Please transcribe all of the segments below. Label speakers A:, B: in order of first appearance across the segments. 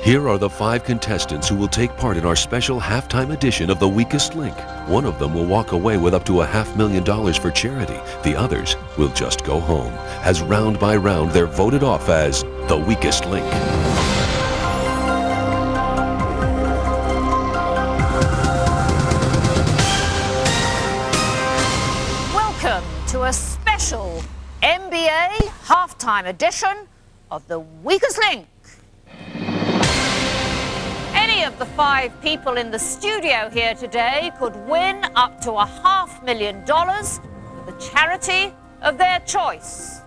A: Here are the 5 contestants who will take part in our special halftime edition of The Weakest Link. One of them will walk away with up to $500,000 for charity. The others will just go home, as round by round they're voted off as The Weakest Link.
B: Welcome to a special NBA halftime edition of The Weakest Link. Any of the 5 people in the studio here today could win up to $500,000 for the charity of their choice.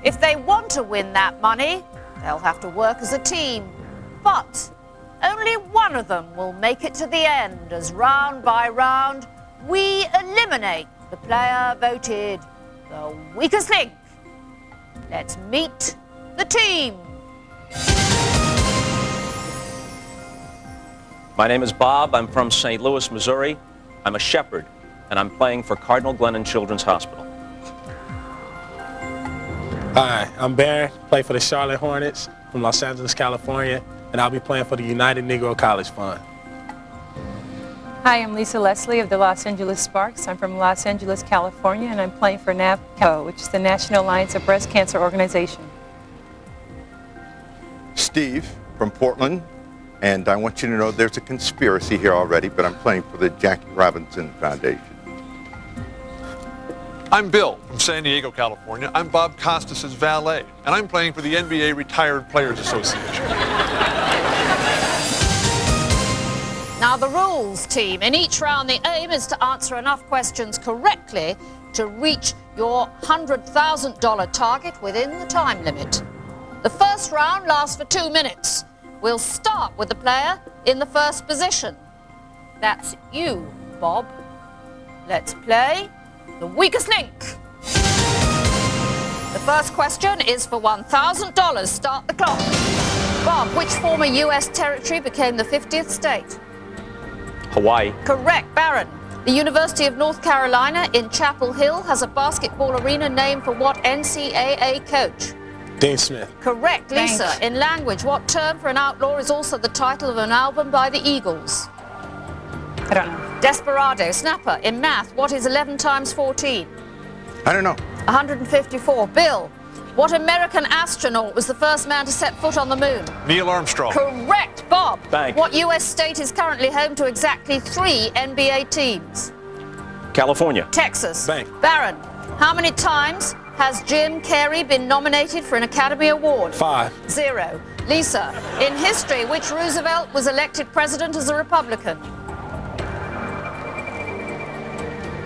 B: If they want to win that money, they'll have to work as a team. But only one of them will make it to the end, as round by round we eliminate the player voted the weakest link. Let's meet the team.
C: My name is Bob. I'm from St. Louis, Missouri. I'm a shepherd, and I'm playing for Cardinal Glennon Children's Hospital.
D: Hi, I'm Barron, play for the Charlotte Hornets from Los Angeles, California, and I'll be playing for the United Negro College Fund.
E: Hi, I'm Lisa Leslie of the Los Angeles Sparks. I'm from Los Angeles, California, and I'm playing for NABCO, which is the National Alliance of Breast Cancer Organization.
F: Steve from Portland, and I want you to know there's a conspiracy here already, but I'm playing for the Jackie Robinson Foundation.
G: I'm Bill from San Diego, California. I'm Bob Costas' valet, and I'm playing for the NBA Retired Players Association.
B: Now the rules, team. In each round, the aim is to answer enough questions correctly to reach your $100,000 target within the time limit. The first round lasts for 2 minutes. We'll start with the player in the first position. That's you, Bob. Let's play The Weakest Link. The first question is for $1,000. Start the clock. Bob, which former U.S. territory became the 50th state?
C: Hawaii.
B: Correct. Barron. The University of North Carolina in Chapel Hill has a basketball arena named for what NCAA coach?
D: Dean Smith.
B: Correct. Lisa.
E: Thanks.
B: In language, what term for an outlaw is also the title of an album by the Eagles?
E: I don't know.
B: Desperado. Snapper. In math, what is 11 times 14?
F: I don't know.
B: 154. Bill. What American astronaut was the first man to set foot on the moon?
G: Neil Armstrong.
B: Correct. Bob.
C: Thanks.
B: What U.S. state is currently home to exactly 3 NBA teams?
C: California.
B: Texas.
D: Bank.
B: Barron. How many times has Jim Carrey been nominated for an Academy Award?
D: 5.
B: 0. Lisa. In history, which Roosevelt was elected president as a Republican?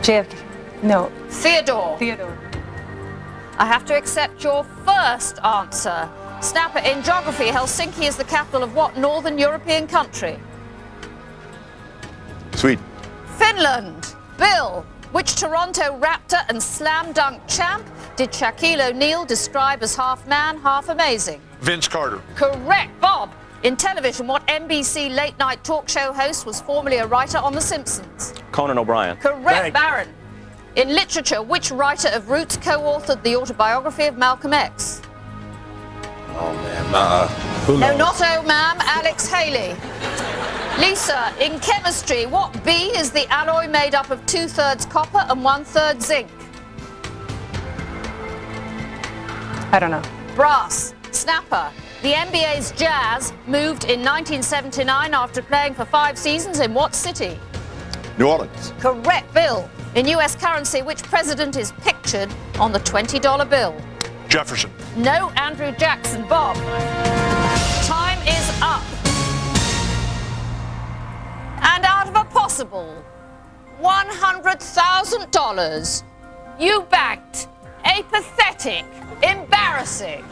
E: JFK. No.
B: Theodore.
E: Theodore.
B: I have to accept your first answer. Snapper. In geography, Helsinki is the capital of what Northern European country?
F: Sweden.
B: Finland. Bill. Which Toronto Raptor and slam dunk champ did Shaquille O'Neal describe as half man, half amazing?
G: Vince Carter.
B: Correct. Bob. In television, what NBC late-night talk show host was formerly a writer on The Simpsons?
C: Conan O'Brien.
B: Correct. Barron. In literature, which writer of Roots co-authored the autobiography of Malcolm X?
D: Oh, man. Who
B: No,
D: knows?
B: not oh, ma'am. Alex Haley. Lisa, in chemistry, what B is the alloy made up of 2/3 copper and 1/3 zinc?
E: I don't know.
B: Brass. Snapper. The NBA's Jazz moved in 1979 after playing for 5 seasons in what city?
F: New Orleans.
B: Correct. Bill. In U.S. currency, which president is pictured on the $20 bill?
G: Jefferson.
B: No, Andrew Jackson. Bob. Time is up. And out of a possible $100,000, you banked a pathetic, embarrassing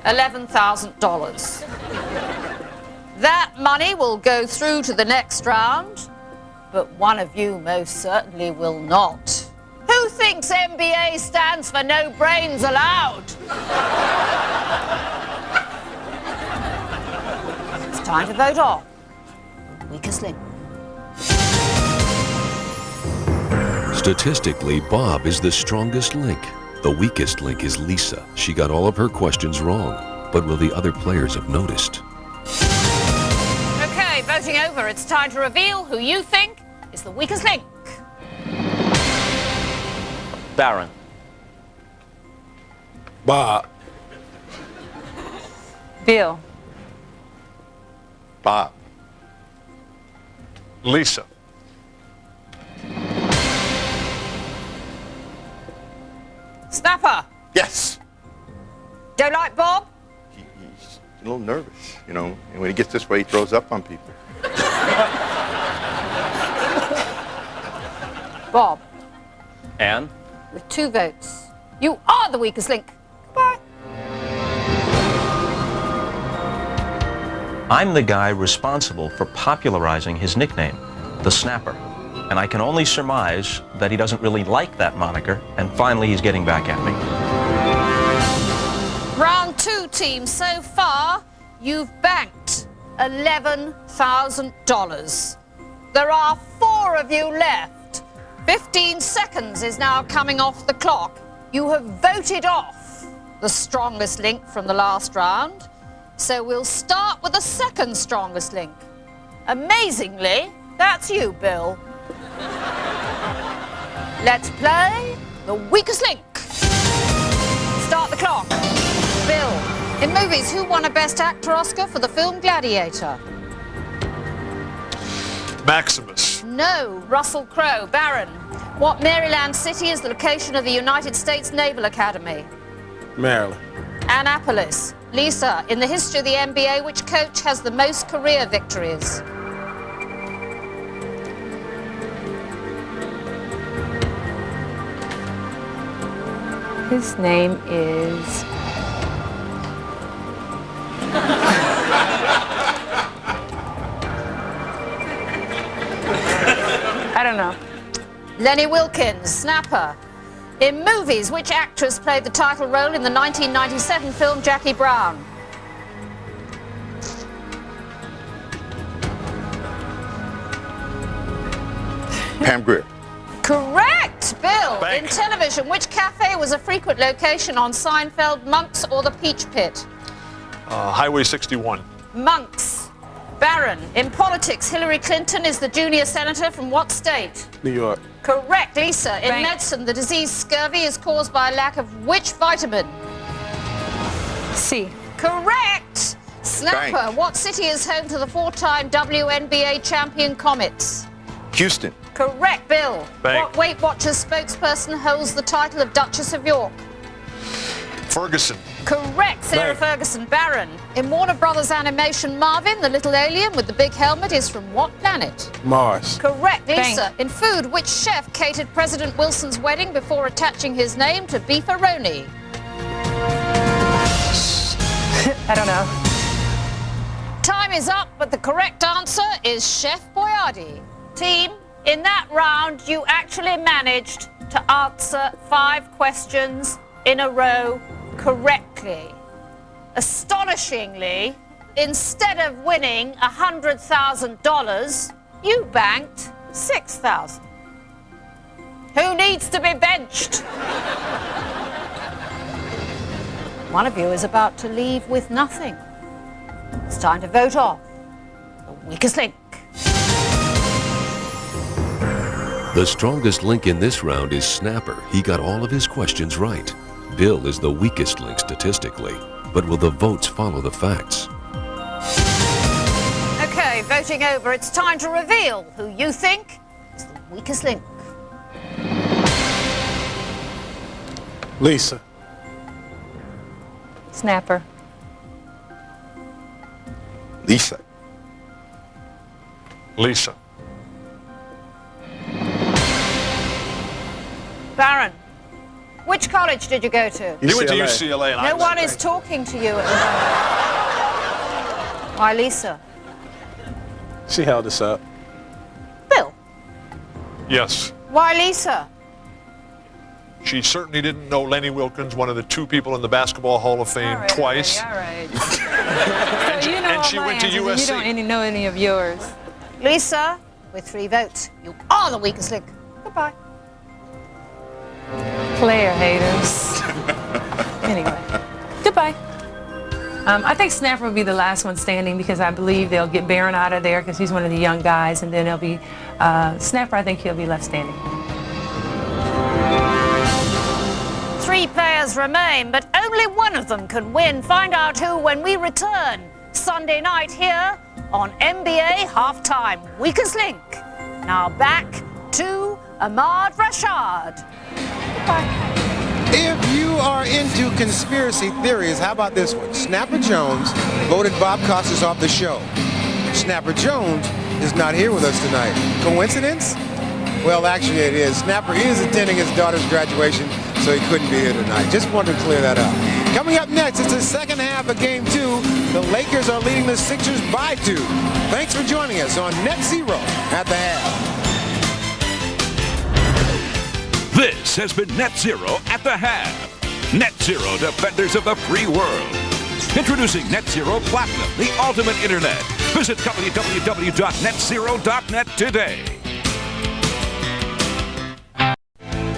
B: $11,000. That money will go through to the next round, but one of you most certainly will not. Who thinks NBA stands for no brains allowed? It's time to vote on Weakest Link.
A: Statistically, Bob is the strongest link. The weakest link is Lisa. She got all of her questions wrong. But will the other players have noticed?
B: voting over, it's time to reveal who you think is the weakest link.
C: Baron.
D: Bob.
E: Bill.
F: Bob.
G: Lisa.
B: Snapper.
F: Yes.
B: Don't like Bob?
F: He's a little nervous, you know, and when he gets this way, he throws up on people.
B: Bob.
C: Anne.
B: With 2 votes, you are the weakest link. Goodbye.
C: I'm the guy responsible for popularizing his nickname, the Snapper. And I can only surmise that he doesn't really like that moniker, and finally he's getting back at me.
B: Round 2, team. So far, you've banked $11,000. There are 4 of you left. 15 seconds is now coming off the clock. You have voted off the strongest link from the last round. So we'll start with the second strongest link. Amazingly, that's you, Bill. Let's play the weakest link. Start the clock. Bill, in movies, who won a Best Actor Oscar for the film Gladiator?
G: Maximus.
B: No, Russell Crowe. Baron, what Maryland city is the location of the United States Naval Academy?
D: Maryland.
B: Annapolis. Lisa, in the history of the NBA, which coach has the most career victories?
E: His name is... I don't know.
B: Lenny Wilkens. Snapper. In movies, which actress played the title role in the 1997 film Jackie Brown?
F: Pam Grier.
B: Correct, Bill.
G: Bank.
B: In television, which cafe was a frequent location on Seinfeld, Monks or the Peach Pit?
G: Highway 61.
B: Monks. Baron, in politics, Hillary Clinton is the junior senator from what state?
D: New York.
B: Correct, Lisa. In
E: Bank.
B: medicine, the disease scurvy is caused by a lack of which vitamin?
E: C.
B: Correct. Snapper,
F: Bank.
B: what city is home to the 4-time WNBA champion Comets?
F: Houston.
B: Correct, Bill.
G: Bank.
B: What Weight Watchers spokesperson holds the title of Duchess of York?
G: Ferguson.
B: Correct, Sarah
D: Bank.
B: Ferguson. Baron, in Warner Brothers animation, Marvin, the little alien with the big helmet, is from what planet?
D: Mars.
B: Correct, Lisa.
E: Bank.
B: In food, which chef catered President Wilson's wedding before attaching his name to beefaroni?
E: I don't know.
B: Time is up, but the correct answer is Chef Boyardee. Team, in that round, you actually managed to answer 5 questions in a row correctly. Astonishingly, instead of winning $100,000, you banked $6,000. Who needs to be benched? One of you is about to leave with nothing. It's time to vote off the weakest link.
A: The strongest link in this round is Snapper. He got all of his questions right. Bill is the weakest link statistically, but will the votes follow the facts?
B: Okay, voting over, it's time to reveal who you think is the weakest link.
D: Lisa.
E: Snapper.
F: Lisa.
G: Lisa.
B: Baron, which college did you go to?
G: You went to
D: UCLA.
G: UCLA. And
B: No one is talking to you at the moment. Why, Lisa?
D: She held us up.
B: Bill?
G: Yes.
B: Why, Lisa?
G: She certainly didn't know Lenny Wilkens, one of the 2 people in the Basketball Hall of Fame, twice.
E: All right. So you know
G: and
E: all
G: she
E: my
G: went to
E: answers, and
G: USC.
E: you don't know any of yours.
B: Lisa, with 3 votes, you are the weakest link. Goodbye.
E: Player haters. Anyway, goodbye. I think Snapper will be the last one standing because I believe they'll get Barron out of there because he's one of the young guys, and then it'll be Snapper. I think he'll be left standing.
B: 3 players remain, but only one of them can win. Find out who when we return Sunday night here on NBA Halftime. Weakest Link. Now back to Ahmad Rashad.
E: Bye.
H: If you are into conspiracy theories, how about this one? Snapper Jones voted Bob Costas off the show. Snapper Jones is not here with us tonight. Coincidence? Well, actually it is. Snapper is attending his daughter's graduation, so he couldn't be here tonight. Just wanted to clear that up. Coming up next, it's the second half of Game 2. The Lakers are leading the Sixers by 2. Thanks for joining us on Net Zero at the half.
I: This has been Net Zero at the half. Net Zero, defenders of the free world. Introducing Net Zero Platinum, the ultimate internet. Visit www.netzero.net today.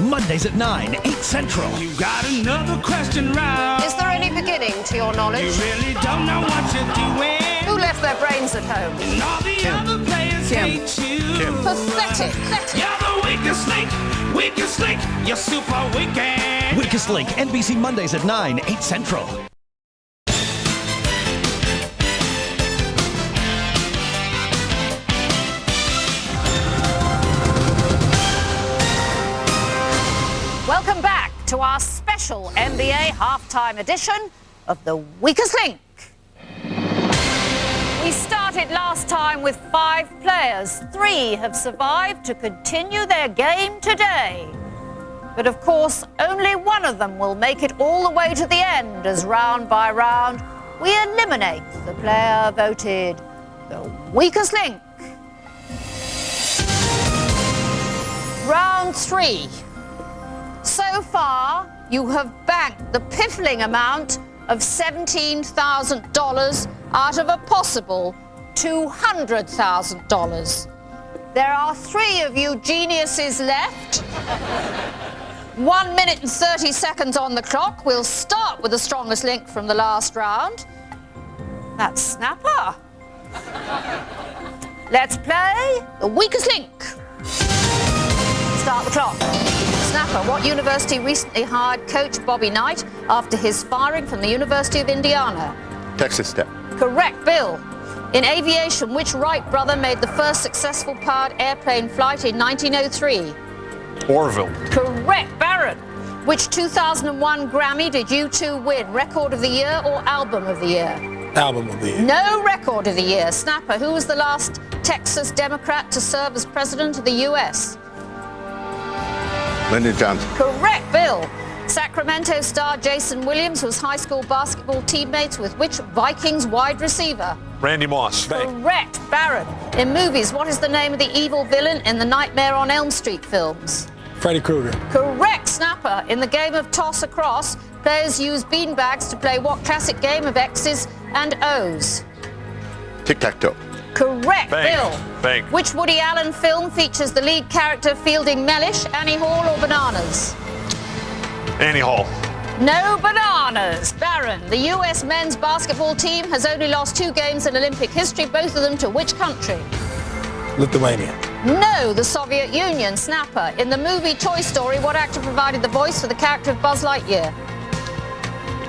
J: Mondays at 9, 8 Central.
K: You got another question, Rob.
B: Is there any beginning to your knowledge?
K: You really don't know what you're doing.
B: Who left their brains at home?
K: And all the other players hate you.
B: Pathetic.
K: You're the weakest link. Weakest link. You're super wicked.
J: Weakest Link, NBC Mondays at 9, 8 Central.
B: Welcome back to our special NBA halftime edition of The Weakest Link. We started last time with 5 players. 3 have survived to continue their game today. But of course, only one of them will make it all the way to the end as round by round we eliminate the player voted the weakest link. Round 3. So far, you have banked the piffling amount of $17,000 out of a possible $200,000. There are 3 of you geniuses left. 1 minute and 30 seconds on the clock. We'll start with the strongest link from the last round. That's Snapper. Let's play the weakest link. Start the clock. Snapper, what university recently hired coach Bobby Knight after his firing from the University of Indiana?
F: Texas Tech.
B: Correct, Bill. In aviation, which Wright brother made the first successful powered airplane flight in 1903?
G: Orville.
B: Correct, Barron. Which 2001 Grammy did U2 win? Record of the Year or Album of the Year?
D: Album of the Year.
B: No Record of the Year. Snapper, who was the last Texas Democrat to serve as president of the U.S.?
F: Lyndon Johnson.
B: Correct, Bill. Sacramento star Jason Williams was high school basketball teammates with which Vikings wide receiver?
G: Randy Moss.
B: Correct, Barron. In movies, what is the name of the evil villain in the Nightmare on Elm Street films?
D: Freddy Krueger.
B: Correct, Snapper. In the game of Toss Across, players use beanbags to play what classic game of X's and O's?
F: Tic-tac-toe.
B: Correct,
G: Bang.
B: Bill.
G: Bang.
B: Which Woody Allen film features the lead character Fielding Mellish, Annie Hall or Bananas?
G: Annie Hall.
B: No bananas. Barron, the U.S. men's basketball team has only lost 2 games in Olympic history, both of them to which country?
D: Lithuania.
B: No, the Soviet Union. Snapper, in the movie Toy Story, what actor provided the voice for the character of Buzz Lightyear?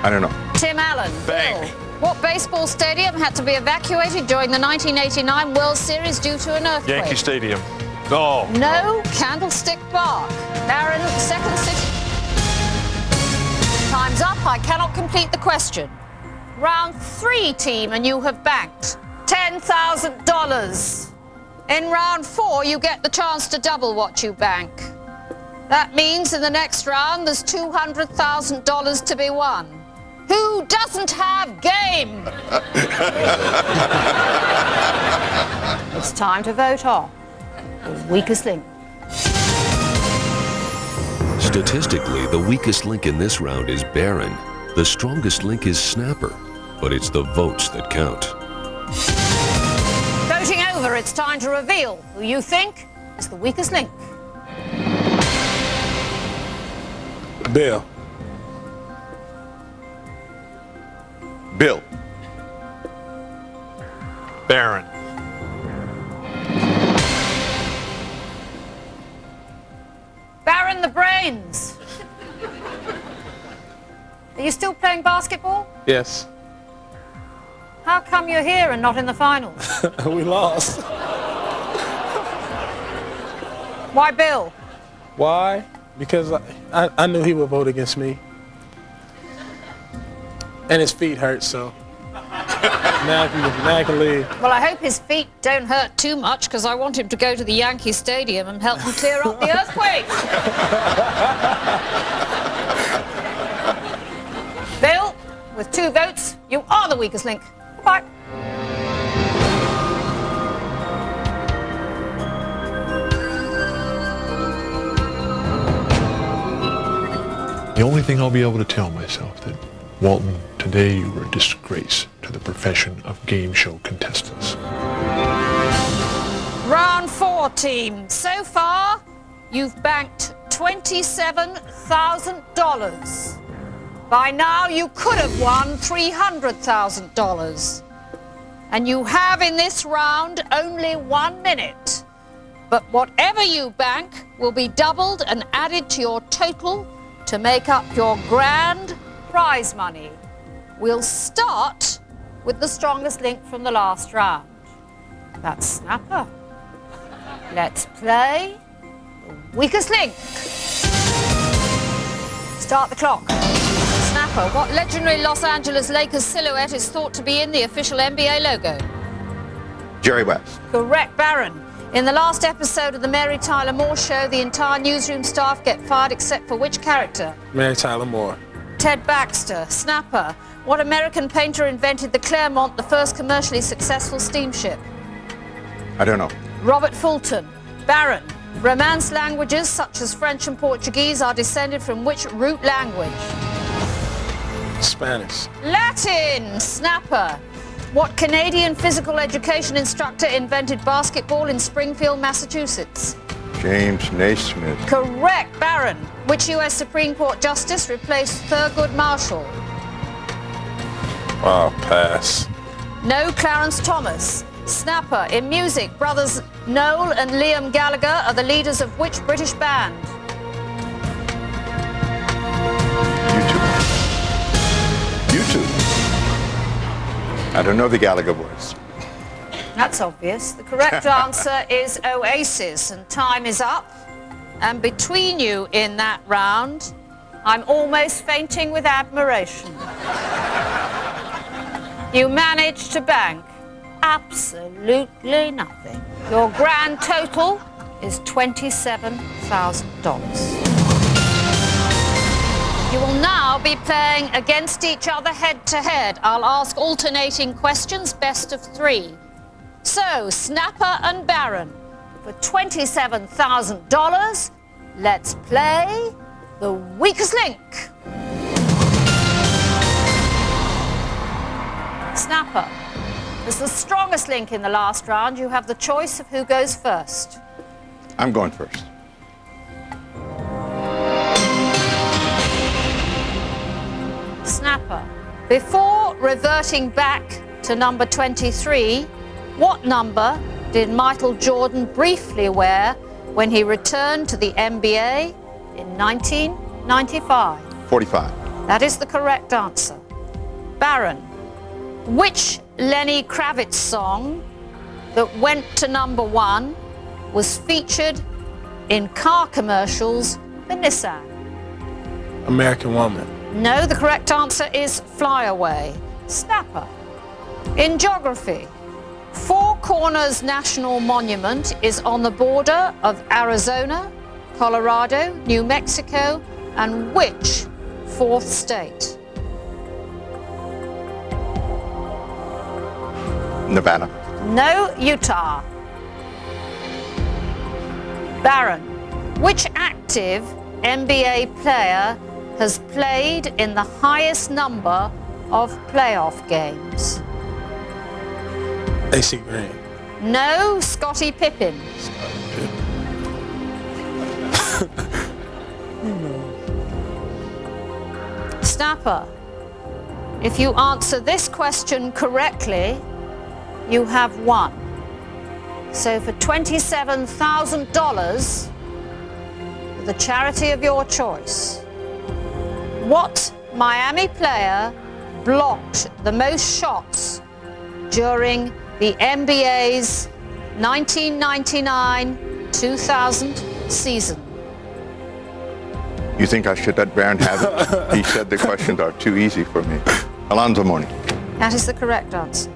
F: I don't know.
B: Tim Allen.
G: Bang.
B: Bill, what baseball stadium had to be evacuated during the 1989 World Series due to an earthquake?
G: Yankee Stadium. No.
B: No, Candlestick Park. Barron, second city. Time's up. I cannot complete the question. Round 3, team, and you have banked $10,000. In round 4, you get the chance to double what you bank. That means in the next round, there's $200,000 to be won. Who doesn't have game? It's time to vote on the weakest link.
A: Statistically, the weakest link in this round is Barron. The strongest link is Snapper, but it's the votes that count.
B: Voting over, it's time to reveal who you think is the weakest link.
D: Bill.
F: Bill.
G: Barron.
B: Barron the brains. Are you still playing basketball?
D: Yes.
B: How come you're here and not in the finals?
D: We lost.
B: Why Bill?
D: Why? Because I knew he would vote against me. And his feet hurt, so now I can leave.
B: Well, I hope his feet don't hurt too much, because I want him to go to the Yankee Stadium and help them clear up the earthquake. Bill, with 2 votes, you are the weakest link. Goodbye.
L: The only thing I'll be able to tell myself that, Walton, today you were a disgrace to the profession of game show contestants.
B: Round 4, team. So far, you've banked $27,000. By now, you could have won $300,000. And you have in this round only 1 minute. But whatever you bank will be doubled and added to your total to make up your grand prize money. We'll start with the strongest link from the last round. That's Snapper. Let's play the weakest link. Start the clock. Snapper, what legendary Los Angeles Lakers silhouette is thought to be in the official NBA logo?
F: Jerry West.
B: Correct, Barron. In the last episode of the Mary Tyler Moore Show, the entire newsroom staff get fired except for which character?
D: Mary Tyler Moore.
B: Ted Baxter. Snapper, what American painter invented the Claremont, the first commercially successful steamship?
F: I don't know.
B: Robert Fulton. Barron, Romance languages such as French and Portuguese are descended from which root language?
D: Spanish.
B: Latin. Snapper. What Canadian physical education instructor invented basketball in Springfield, Massachusetts?
F: James Naismith.
B: Correct, Barron. Which U.S. Supreme Court justice replaced Thurgood Marshall?
D: Oh, pass.
B: No, Clarence Thomas. Snapper. In music, brothers Noel and Liam Gallagher are the leaders of which British band?
F: U2. I don't know the Gallagher voice.
B: That's obvious. The correct answer is Oasis, and time is up. And between you in that round, I'm almost fainting with admiration. You managed to bank absolutely nothing. Your grand total is $27,000. You will now be playing against each other head-to-head. I'll ask alternating questions, best of 3. So, Snapper and Barron, for $27,000, let's play the weakest link. Snapper, as the strongest link in the last round, you have the choice of who goes first.
F: I'm going first.
B: Snapper, before reverting back to number 23, what number did Michael Jordan briefly wear when he returned to the NBA in 1995?
F: 45.
B: That is the correct answer. Barron, which Lenny Kravitz song that went to number 1 was featured in car commercials for Nissan?
D: American Woman.
B: No, the correct answer is Fly Away. Snapper. In geography, Four Corners National Monument is on the border of Arizona, Colorado, New Mexico, and which 4th state?
F: Nevada.
B: No, Utah. Barron, which active NBA player has played in the highest number of playoff games?
D: AC Green.
B: No, Scottie Pippen. Snapper, if you answer this question correctly, you have won. So for $27,000, the charity of your choice, what Miami player blocked the most shots during the NBA's 1999-2000 season?
F: You think I should let Baron have it? He said the questions are too easy for me. Alonzo Mourning.
B: That is the correct answer.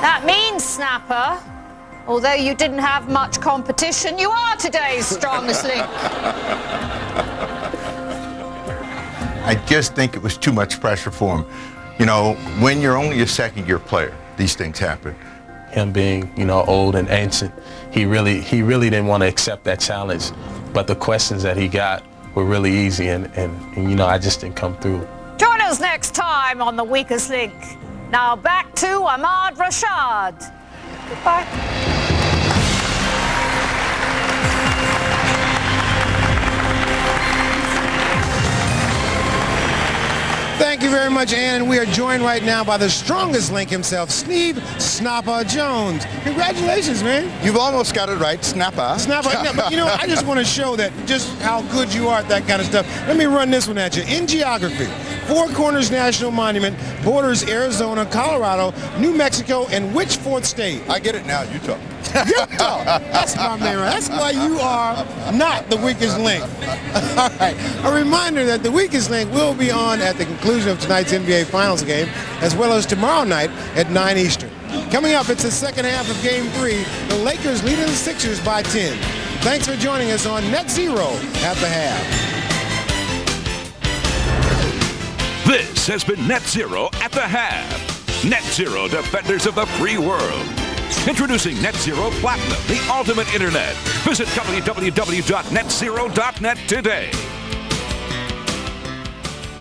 B: That means, Snapper, although you didn't have much competition, you are today's strongest link.
F: I just think it was too much pressure for him. You know, when you're only a second-year player, these things happen.
M: Him being, you know, old and ancient, he really didn't want to accept that challenge. But the questions that he got were really easy, and you know, I just didn't come through.
B: Join us next time on The Weakest Link. Now back to Ahmad Rashad. Goodbye.
H: Thank you very much, Ann. And we are joined right now by the strongest link himself, Steve Snapper Jones. Congratulations, man.
F: You've almost got it right, Snapper.
H: Snapper. No, but you know, I just want to show that just how good you are at that kind of stuff. Let me run this one at you. In geography, Four Corners National Monument borders Arizona, Colorado, New Mexico, and which fourth state?
F: I get it now, Utah.
H: Utah. That's my man. That's why you are not the weakest link. All right. A reminder that the weakest link will be on at the conclusion of tonight's NBA Finals game, as well as tomorrow night at 9 Eastern. Coming up, it's the second half of Game 3. The Lakers leading the Sixers by 10. Thanks for joining us on Net Zero at the half.
I: This has been Net Zero at the half. Net Zero, defenders of the free world. Introducing Net Zero Platinum, the ultimate internet. Visit www.netzero.net today.